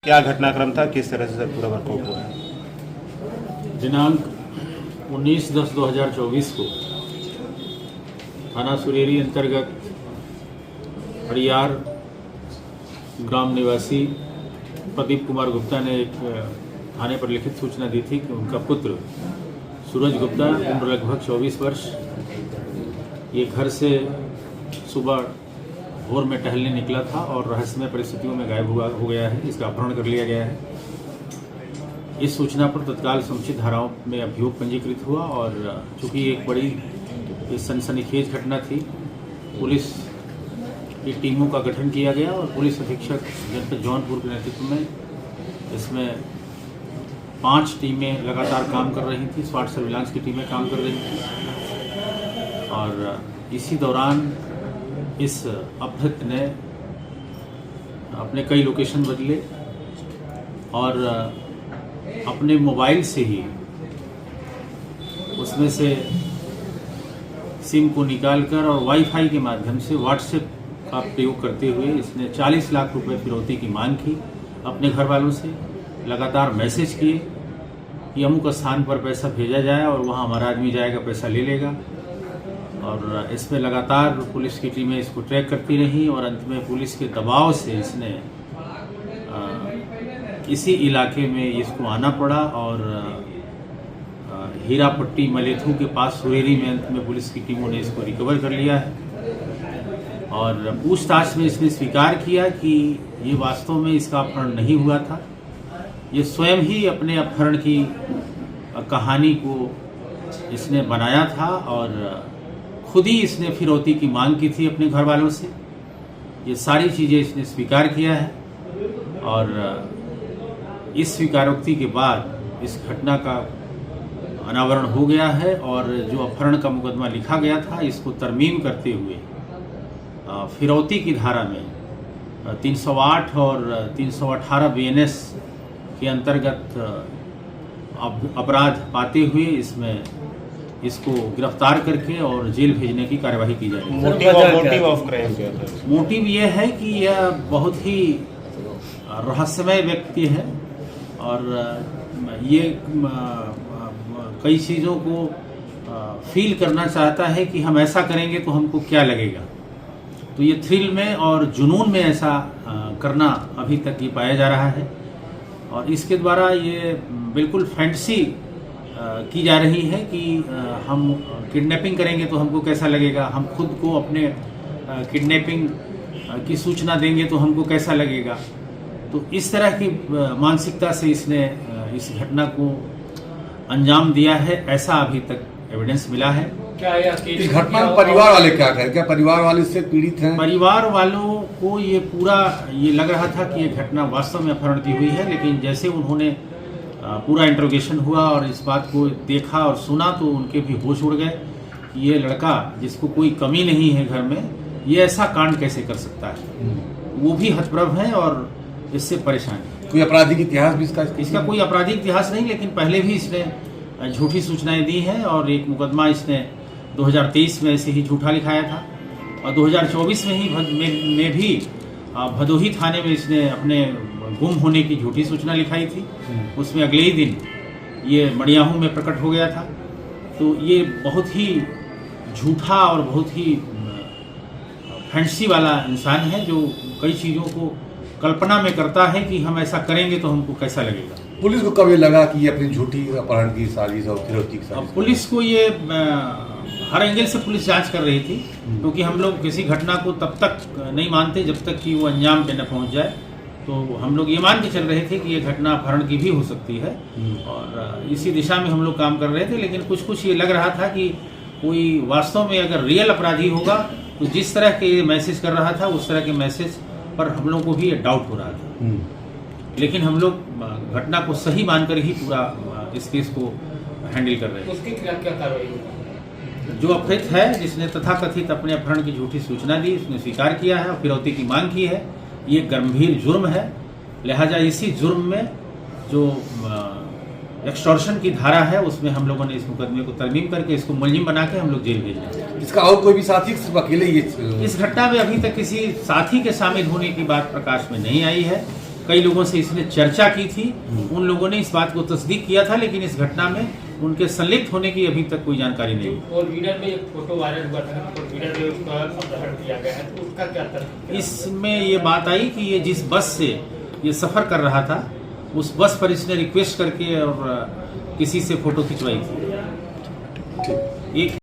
क्या घटनाक्रम था, किस तरह से सर पूरा वर्कआउट हुआ है? दिनांक 19/10/2024 को थाना सुरेरी अंतर्गत हरियार ग्राम निवासी प्रदीप कुमार गुप्ता ने एक थाने पर लिखित सूचना दी थी कि उनका पुत्र सूरज गुप्ता उम्र लगभग 24 वर्ष ये घर से सुबह भोर में टहलने निकला था और रहस्यमय परिस्थितियों में गायब हो गया है। इसका अपहरण कर लिया गया है। इस सूचना पर तत्काल समुचित धाराओं में अभियोग पंजीकृत हुआ और चूंकि एक बड़ी सनसनीखेज घटना थी, पुलिस की टीमों का गठन किया गया और पुलिस अधीक्षक जनपद जौनपुर के नेतृत्व में इसमें 5 टीमें लगातार काम कर रही थी। स्वाट सर्विलांस की टीमें काम कर रही थी और इसी दौरान इस अपहृत ने अपने कई लोकेशन बदले और अपने मोबाइल से ही उसमें से सिम को निकालकर और वाईफाई के माध्यम से व्हाट्सएप का प्रयोग करते हुए इसने 40 लाख रुपए फिरौती की मांग की अपने घर वालों से। लगातार मैसेज किए कि अमुक स्थान पर पैसा भेजा जाए और वहाँ हमारा आदमी जाएगा, पैसा ले लेगा। और इसमें लगातार पुलिस की टीमें इसको ट्रैक करती रहीं और अंत में पुलिस के दबाव से इसने इसी इलाके में इसको आना पड़ा और हीरापट्टी मलेथू के पास सुरेरी में अंत में पुलिस की टीमों ने इसको रिकवर कर लिया है। और पूछताछ में इसने स्वीकार किया कि ये वास्तव में इसका अपहरण नहीं हुआ था, ये स्वयं ही अपने अपहरण की कहानी को इसने बनाया था और खुद ही इसने फिरौती की मांग की थी अपने घर वालों से। ये सारी चीज़ें इसने स्वीकार किया है और इस स्वीकारोक्ति के बाद इस घटना का अनावरण हो गया है और जो अपहरण का मुकदमा लिखा गया था इसको तरमीम करते हुए फिरौती की धारा में 308 और 318 BNS के अंतर्गत अपराध पाते हुए इसमें इसको गिरफ्तार करके और जेल भेजने की कार्यवाही की जाएगी। मोटिव ऑफ क्राइम क्या था? मोटिव ये है कि यह बहुत ही रहस्यमय व्यक्ति है और ये कई चीज़ों को फील करना चाहता है कि हम ऐसा करेंगे तो हमको क्या लगेगा। तो ये थ्रिल में और जुनून में ऐसा करना अभी तक ये पाया जा रहा है और इसके द्वारा ये बिल्कुल फैंटेसी की जा रही है कि हम किडनैपिंग करेंगे तो हमको कैसा लगेगा, हम खुद को अपने किडनैपिंग की सूचना देंगे तो हमको कैसा लगेगा। तो इस तरह की मानसिकता से इसने इस घटना को अंजाम दिया है, ऐसा अभी तक एविडेंस मिला है। क्या इस घटना में परिवार वाले क्या कहें? क्या परिवार वाले इससे पीड़ित हैं? परिवार वालों को ये लग रहा था कि ये घटना वास्तव में अपहरण की हुई है, लेकिन जैसे उन्होंने पूरा इंट्रोगेशन हुआ और इस बात को देखा और सुना तो उनके भी होश उड़ गए कि ये लड़का जिसको कोई कमी नहीं है घर में, ये ऐसा कांड कैसे कर सकता है। वो भी हतप्रभ है और इससे परेशान है। कोई आपराधिक इतिहास भी इसका कोई आपराधिक इतिहास नहीं, लेकिन पहले भी इसने झूठी सूचनाएं दी हैं और एक मुकदमा इसने 2023 में ऐसे ही झूठा लिखाया था और 2024 में ही भी भदोही थाने में इसने अपने गुम होने की झूठी सूचना लिखाई थी। उसमें अगले ही दिन ये मड़ियाहू में प्रकट हो गया था। तो ये बहुत ही झूठा और बहुत ही फैंटेसी वाला इंसान है जो कई चीज़ों को कल्पना में करता है कि हम ऐसा करेंगे तो हमको कैसा लगेगा। पुलिस को कब ये लगा कि ये अपनी झूठी अपहरण की साजिश और फिरौती की साजिश? पुलिस को ये हर एंगल से पुलिस जांच कर रही थी, क्योंकि हम लोग किसी घटना को तब तक नहीं मानते जब तक कि वो अंजाम पे न पहुंच जाए। तो हम लोग ये मान के चल रहे थे कि ये घटना अपहरण की भी हो सकती है और इसी दिशा में हम लोग काम कर रहे थे। लेकिन कुछ ये लग रहा था कि कोई वास्तव में अगर रियल अपराधी होगा तो जिस तरह के मैसेज कर रहा था उस तरह के मैसेज पर हम लोग को भी डाउट हो रहा था। लेकिन हम लोग घटना को सही मानकर ही पूरा इस केस को हैंडल कर रहे हैं। उसके खिलाफ क्या कार्रवाई होगी? जो अपहृत है, जिसने तथाकथित अपने अपहरण की झूठी सूचना दी, उसने स्वीकार किया है और फिरौती की मांग की है। ये गंभीर जुर्म है, लिहाजा इसी जुर्म में जो एक्सटॉर्शन की धारा है उसमें हम लोगों ने इस मुकदमे को तरमीम करके इसको मुलजिम बना के हम लोग जेल भेज रहे हैं। इसका और कोई भी साथी सिर्फ अकेले ही? इस घटना में अभी तक किसी साथी के शामिल होने की बात प्रकाश में नहीं आई है, कई लोगों से इसने चर्चा की थी। उन लोगों ने इस बात को तस्दीक किया था, लेकिन इस घटना में उनके संलिप्त होने की अभी तक कोई जानकारी नहीं। और वीडियो में एक फोटो वायरल हुआ था और वीडियो में उसका अपहरण किया गया है, तो उसका क्या तर्क? इसमें ये बात आई कि ये जिस बस से ये सफ़र कर रहा था, उस बस पर इसने रिक्वेस्ट करके और किसी से फ़ोटो खिंचवाई थी। एक